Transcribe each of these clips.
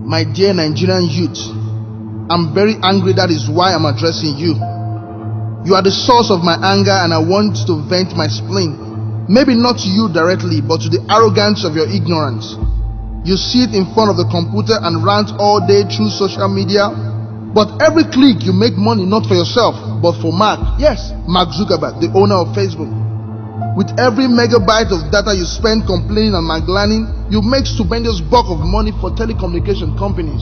My dear Nigerian youth, I'm very angry. That is why I'm addressing you. You are the source of my anger, and I want to vent my spleen. Maybe not to you directly, but to the arrogance of your ignorance. You sit in front of the computer and rant all day through social media, but every click you make money not for yourself, but for Mark. Yes, Mark Zuckerberg, the owner of Facebook. With every megabyte of data you spend complaining and maglaning, you make stupendous bulk of money for telecommunication companies.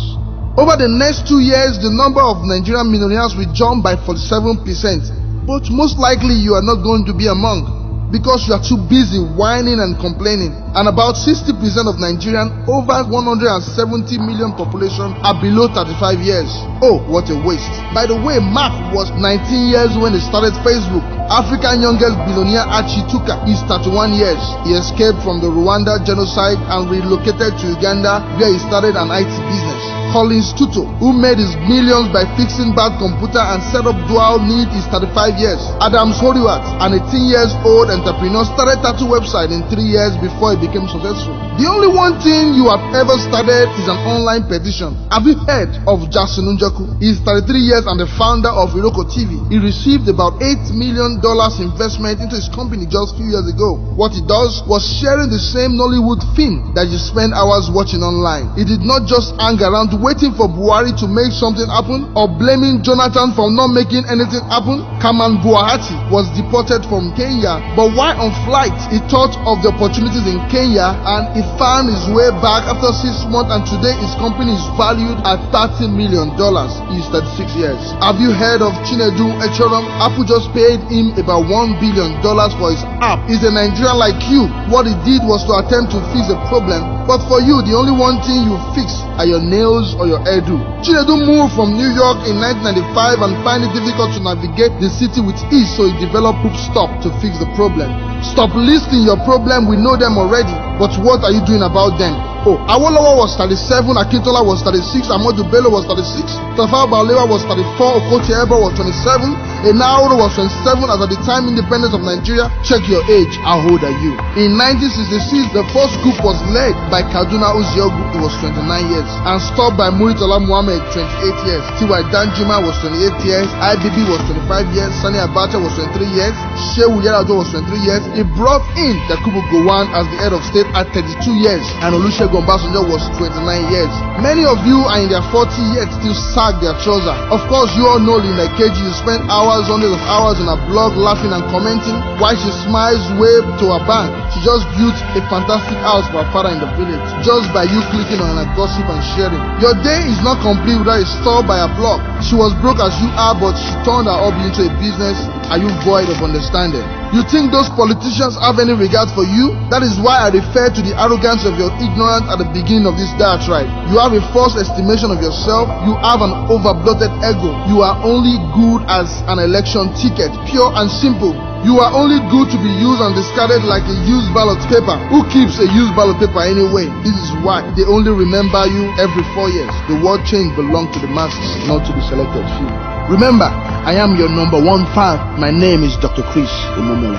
Over the next 2 years, the number of Nigerian millionaires will jump by 47%, but most likely you are not going to be among, because you are too busy whining and complaining. And about 60% of Nigerian, over 170 million population, are below 35 years. Oh, what a waste. By the way, Mark was 19 years when he started Facebook. African youngest billionaire Archie Tuka is 31 years. He escaped from the Rwanda genocide and relocated to Uganda, where he started an IT business. Collins Tuto, who made his millions by fixing bad computer and set up dual need, is 35 years. Adams Horiwat, an 18-years-old entrepreneur, started tattoo website in 3 years before he became successful. The only one thing you have ever started is an online petition. Have you heard of Jackson Njoku? He is 33 years and the founder of Iroko TV. He received about $8 million investment into his company just a few years ago. What he does was sharing the same Nollywood film that you spend hours watching online. He did not just hang around waiting for Buhari to make something happen or blaming Jonathan for not making anything happen. Kaman Buahati was deported from Kenya, but while on flight, he thought of the opportunities in Kenya and he found his way back after 6 months, and today his company is valued at $30 million. He is 36 years. Have you heard of Chinedu Echoram? Apple just paid him about $1 billion for his app. He's a Nigerian like you. What he did was to attempt to fix a problem, but for you, the only one thing you fix are your nails or your hairdo. Chinedu moved from New York in 1995 and found it difficult to navigate the city with ease, so he developed Poop Stop to fix the problem. Stop listing your problem, we know them already, but what are you doing about them? Oh, Awolowo was 37, Akintola was 36, Amadu Bello was 36, Tafawa Balewa was 34, Okotie Eba was 27, Enaoro was 27 as at the time independence of Nigeria. Check your age, how old are you? In 1966, the first group was led by Kaduna Uziogu, he was 29 years, and stopped by Muritola Muhammad, 28 years. T.Y. Danjuma was 28 years, IBB was 25 years, Sani Abacha was 23 years, Shehu Yar'Adua was 23 years. He brought in Yakubu Gowon as the head of state at 32 years, and Olusegun Obasanjo was 29 years. Many of you are in their 40 yet still sag their trouser. Of course, you all know Linda Keji. You spend hours, hundreds of hours on a blog laughing and commenting while she smiles wave to her bank. She just built a fantastic house for her father in the village just by you clicking on her gossip and sharing. Your day is not complete without a store by her blog. She was broke as you are, but she turned her hobby into a business. Are you void of understanding? You think those politicians have any regard for you? That is why I refer to the arrogance of your ignorance at the beginning of this diatribe. You have a false estimation of yourself. You have an overbloated ego. You are only good as an election ticket, pure and simple. You are only good to be used and discarded like a used ballot paper. Who keeps a used ballot paper anyway? This is why they only remember you every 4 years. The world change belongs to the masses, not to the selected few. Remember, I am your number one fan. My name is Dr. Chris Imomole.